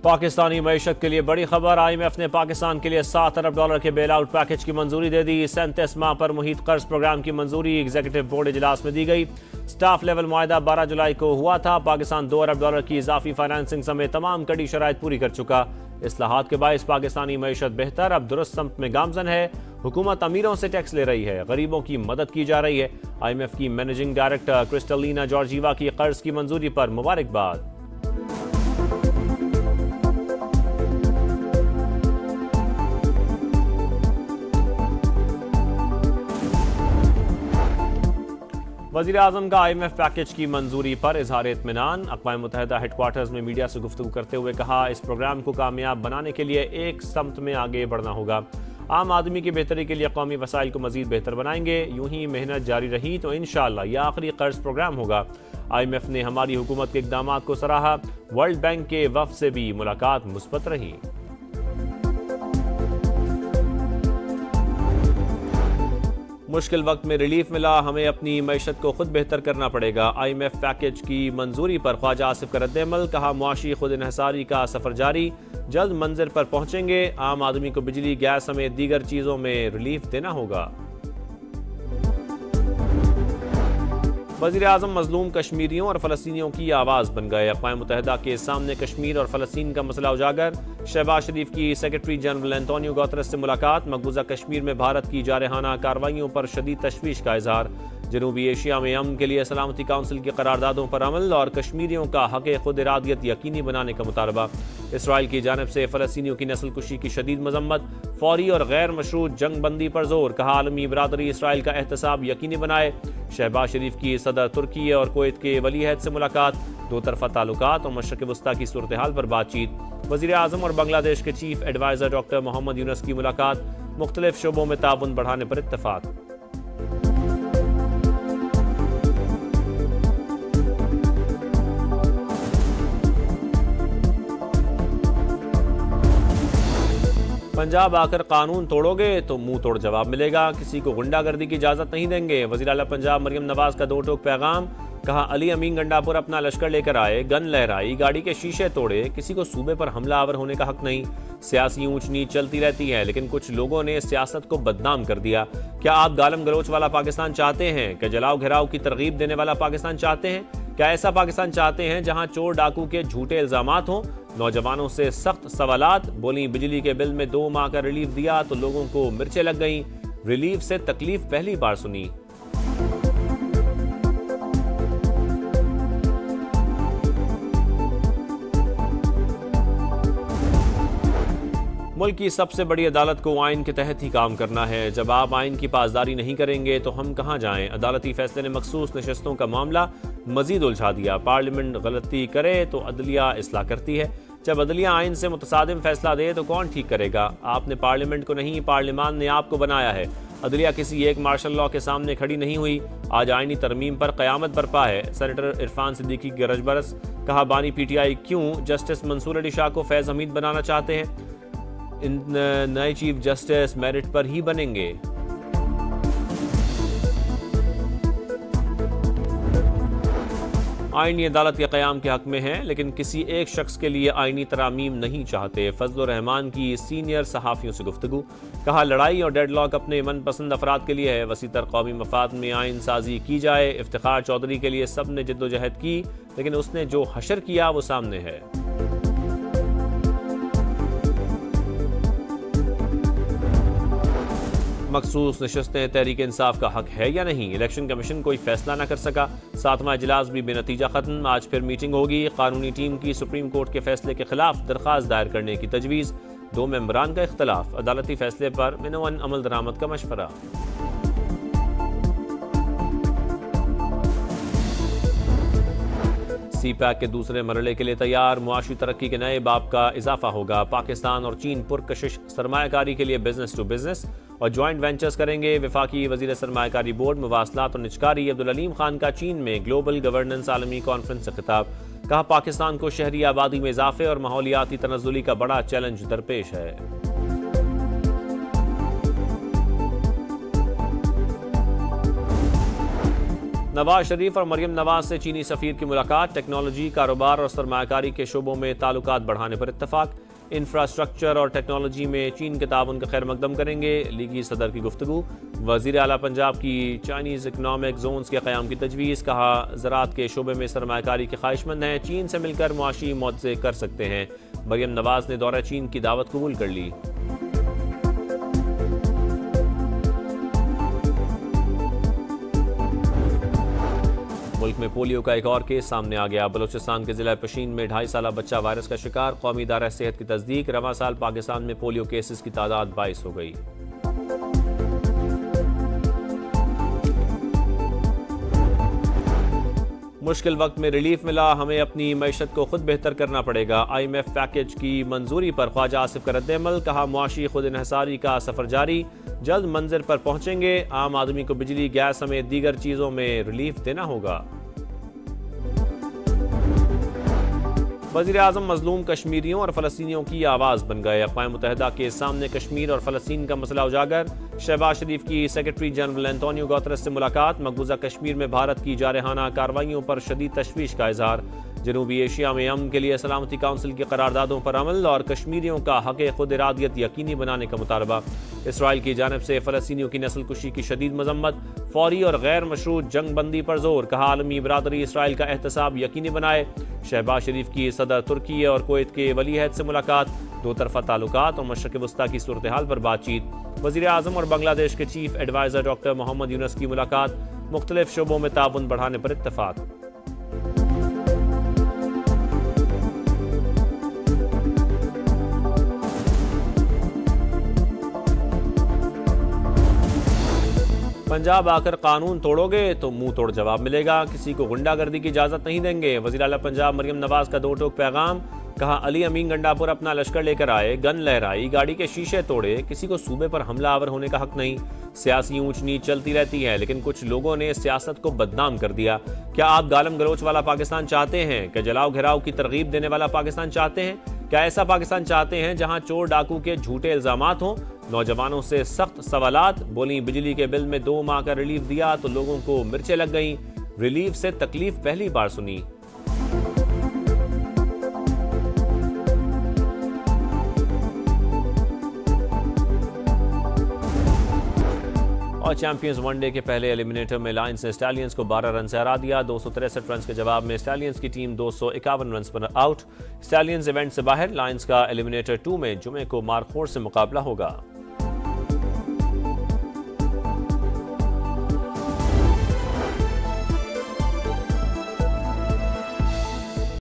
पाकिस्तानी मईशत के लिए बड़ी खबर। IMF ने पाकिस्तान के लिए $7 अरब के बेल आउट पैकेज की मंजूरी दे दी। 37 माह पर मुहित कर्ज प्रोग्राम की मंजूरी एग्जीक्यूटिव बोर्ड इजलास में दी गई। स्टाफ लेवल मुआहदा 12 जुलाई को हुआ था। पाकिस्तान $2 अरब की इजाफी फाइनेंसिंग समेत तमाम कड़ी शराइत पूरी कर चुका। इस्लाहात के बायस पाकिस्तानी मईशत बेहतर, अब दुरुस्त सम्त में गामजन है। हुकूमत अमीरों से टैक्स ले रही है, गरीबों की मदद की जा रही है। IMF की मैनेजिंग डायरेक्टर क्रिस्टलिना जॉर्जीवा की कर्ज की मंजूरी पर मुबारकबाद। वज़ीर आज़म का IMF पैकेज की मंजूरी पर इजहार इत्मीनान। अक़वाम मुत्तहिदा हेडक्वार्टर्स में मीडिया से गुफ्तगू करते हुए कहा, इस प्रोग्राम को कामयाब बनाने के लिए एक सम्त में आगे बढ़ना होगा। आम आदमी की बेहतरी के लिए कौमी वसाइल को मजीद बेहतर बनाएंगे। यूं ही मेहनत जारी रही तो इंशाअल्लाह यह आखिरी कर्ज प्रोग्राम होगा। IMF ने हमारी हुकूमत के इक़दामात को सराहा। वर्ल्ड बैंक के वफ़द से भी मुलाकात मुस्बत रही। मुश्किल वक्त में रिलीफ मिला, हमें अपनी मईशत को खुद बेहतर करना पड़ेगा। IMF पैकेज की मंजूरी पर ख्वाजा आसिफ का रद्द-ए-अमल। कहा, मुआशी खुद इन्हसारी का सफर जारी, जल्द मंजिल पर पहुंचेंगे। आम आदमी को बिजली, गैस समेत दीगर चीजों में रिलीफ देना होगा। वज़ीर आज़म मजलूम कश्मीरियों और फ़लस्तीनियों की आवाज़ बन गए। अक़वाम मुत्तहिदा के सामने कश्मीर और फ़लस्तीन का मसला उजागर। शहबाज शरीफ की सेक्रेटरी जनरल एंटोनियो गुतेरेस से मुलाकात। मकबूजा कश्मीर में भारत की जारहाना कार्रवाइयों पर शदीद तशवीश का इजहार। जनूबी एशिया में अमन के लिए सलामती काउंसिल की करारदादों पर अमल और कश्मीरियों का हक़ खुद इरादियत यकीनी बनाने का मुतालबा। इसराइल की जानिब से फ़लस्तीनियों की नस्ल कुशी की शदीद मजम्मत। फौरी और गैर मशरूत जंग बंदी पर जोर। कहा, आलमी बरादरी इसराइल का एहतसाब यकीनी बनाए। शहबाज शरीफ की सदर तुर्की और कुवैत के वली-ए-अहद से मुलाकात। दो तरफ़ा ताल्लुकात और मशरक़ वस्ता की सूरत हाल पर बातचीत। वज़ीर आज़म और बांग्लादेश के chief adviser doctor Mohammad Yunus की मुलाकात। मुख्तलिफ शोबों में ताउन बढ़ाने पर इत्तफ़ाक़। पंजाब आकर कानून तोड़ोगे तो मुंह तोड़ जवाब मिलेगा। किसी को गुंडागर्दी की इजाजत नहीं देंगे। वज़ीर आला पंजाब मरियम नवाज का दो टोक पैगाम। कहा, अली अमीन गंडापुर अपना लश्कर लेकर आए, गन लहराई, गाड़ी के शीशे तोड़े। किसी को सूबे पर हमला आवर होने का हक नहीं। सियासी ऊंच नीच चलती रहती है, लेकिन कुछ लोगों ने सियासत को बदनाम कर दिया। क्या आप गालम गलोच वाला पाकिस्तान चाहते हैं? क्या जलाओ घिराव की तरगीब देने वाला पाकिस्तान चाहते हैं? क्या ऐसा पाकिस्तान चाहते हैं जहां चोर डाकू के झूठे इल्जामात हों? नौजवानों से सख्त सवालात। बोली, बिजली के बिल में 2 माह का रिलीफ दिया तो लोगों को मिर्चें लग गईं। रिलीफ से तकलीफ पहली बार सुनी। मुल्क की सबसे बड़ी अदालत को आइन के तहत ही काम करना है। जब आप आइन की पासदारी नहीं करेंगे तो हम कहां जाएं? अदालती फैसले ने मखसूस नशस्तों का मामला मजीद उलझा दिया। पार्लियामेंट गलती करे तो अदलिया इस्लाह करती है। जब अदलिया आइन से मुतसादिम फैसला दे तो कौन ठीक करेगा? आपने पार्लियामेंट को नहीं, पार्लियामान ने आपको बनाया है। अदलिया किसी एक मार्शल लॉ के सामने खड़ी नहीं हुई। आज आइनी तरमीम पर क़यामत बरपा है। सेनेटर इरफान सिद्दीकी की गरज बरस। कहा, बानी PTI क्यों जस्टिस मंसूर अली शाह को फैज़ हमीद बनाना चाहते हैं? इन नए चीफ जस्टिस मेरिट पर ही बनेंगे। आईनी अदालत के क़याम के हक में हैं, लेकिन किसी एक शख्स के लिए आईनी तरामीम नहीं चाहते। फजलुर रहमान की सीनियर सहाफ़ियों से गुफ्तगू। कहा, लड़ाई और डेडलॉक अपने मनपसंद अफराद के लिए है। वसीतर कौमी मफाद में आइन साजी की जाए। इफ्तिखार चौधरी के लिए सब ने जिद्दोजहद की, लेकिन उसने जो हशर किया वो सामने है। मखसूस नशस्तें तहरीक इंसाफ का हक है या नहीं? इलेक्शन कमीशन कोई फैसला न कर सका। 7वां इजलास भी बेनतीजा खत्म। आज फिर मीटिंग होगी। कानूनी टीम की सुप्रीम कोर्ट के फैसले के खिलाफ दरख्वास्त दायर करने की तजवीज़। 2 मेंबरान का इख्तलाफ। अदालती फैसले पर मिनवन अमल दरामद का मशवरा। CPAC के दूसरे मरहले के लिए तैयार। मुआशी तरक्की के नए बाब का इजाफा होगा। पाकिस्तान और चीन पुरकशिश सरमायाकारी के लिए बिजनेस टू बिजनेस और ज्वाइंट वेंचर्स करेंगे। वफाकी वजीर सरमायाकारी बोर्ड, मवासलात और निजकारी अब्दुल अलीम खान का चीन में ग्लोबल गवर्नेंस आलमी कॉन्फ्रेंस से खिताब। कहा, पाकिस्तान को शहरी आबादी में इजाफे और माहौलियाती तनज़्ज़ुली का बड़ा चैलेंज दरपेश है। नवाज शरीफ और मरियम नवाज से चीनी सफीर की मुलाकात। टेक्नोलॉजी, कारोबार और सरमायाकारी के शोबों में ताल्लुकात बढ़ाने पर इत्तफाक। इंफ्रास्ट्रक्चर और टेक्नोलॉजी में चीन के ताउन का खैर मकदम करेंगे। लीगी सदर की गुफ्तगू। वज़ीर आला पंजाब की चाइनीज़ इकनॉमिक जोन्स के क़याम की तजवीज़। कहा ज़राअत के शोबे में सरमायाकारी के ख्वाहिशमंद हैं, चीन से मिलकर मुआशी मुआवज़े कर सकते हैं। मरियम नवाज ने दौरा चीन की दावत कबूल कर ली। मुल्क में पोलियो का एक और केस सामने आ गया। बलूचिस्तान के जिला पशीन में 2.5 साला बच्चा वायरस का शिकार। कौमी इदारा सेहत की तस्दीक। रवां साल पाकिस्तान में पोलियो केसेस की तादाद 22 हो गई। मुश्किल वक्त में रिलीफ मिला, हमें अपनी मैशत को खुद बेहतर करना पड़ेगा। IMF पैकेज की मंजूरी पर ख्वाजा आसिफ का रद्द-ए-अमल। कहा मुआशी खुद इन्हसारी का सफर जारी, जल्द मंजिल पर पहुंचेंगे। आम आदमी को बिजली, गैस समेत दीगर चीजों में रिलीफ देना होगा। वज़ीर आज़म मज़लूम कश्मीरियों और फ़लस्तीनियों की आवाज़ बन गए। अक़वाम मुत्तहिदा के सामने कश्मीर और फ़लस्तीन का मसला उजागर। शहबाज शरीफ की सेक्रेटरी जनरल एंटोनियो गुतेरेस से मुलाकात। मकबूजा कश्मीर में भारत की जारहाना कार्रवाइयों पर शदीद तशवीश का इजहार। जनूबी एशिया में अमन के लिए सलामती काउंसिल की करारदादों पर अमल और कश्मीरियों का हक़ खुद इरादियत यकीनी बनाने का मुतालबा। इसराइल की जानिब से फ़लस्तीनियों की नस्ल कुशी की शदीद मजम्मत। फौरी और गैर मशरूत जंग बंदी पर जोर। कहा आलमी बरादरी इसराइल का एहतसाब यकीनी बनाए। शहबाज शरीफ की सदर तुर्की और कुवैत के वली अहद से मुलाकात। दो तरफा ताल्लुकात और मशरक़ वस्ता की सूरत हाल पर बातचीत। वज़ीर आज़म और बांग्लादेश के chief adviser doctor Mohammad Yunus की मुलाकात। मुख्तलिफ शोबों में ताउन बढ़ाने पर इत्तफाक। पंजाब आकर कानून तोड़ोगे तो मुंह तोड़ जवाब मिलेगा। किसी को गुंडागर्दी की इजाजत नहीं देंगे। वज़ीर आला पंजाब मरियम नवाज का दो टोक पैगाम। कहा अली अमीन गंडापुर अपना लश्कर लेकर आए, गन लहराई, गाड़ी के शीशे तोड़े, किसी को सूबे पर हमलावर होने का हक नहीं। सियासी ऊंच नीच चलती रहती है, लेकिन कुछ लोगों ने सियासत को बदनाम कर दिया। क्या आप गालम गलोच वाला पाकिस्तान चाहते हैं? क्या जलाओ घिराव की तरगीब देने वाला पाकिस्तान चाहते हैं? क्या ऐसा पाकिस्तान चाहते हैं जहां चोर डाकू के झूठे इल्जामात हों? नौजवानों से सख्त सवालात। बोली बिजली के बिल में 2 माह का रिलीफ दिया तो लोगों को मिर्चें लग गईं। रिलीफ से तकलीफ पहली बार सुनी। और चैंपियंस वनडे के पहले एलिमिनेटर में लायंस ने स्टैलियंस को 12 रन से हरा दिया। 263 रन के जवाब में स्टैलियंस की टीम 251 रन पर आउट। स्टैलियंस इवेंट से बाहर। लायंस का एलिमिनेटर 2 में जुमे को मारखोर से मुकाबला होगा।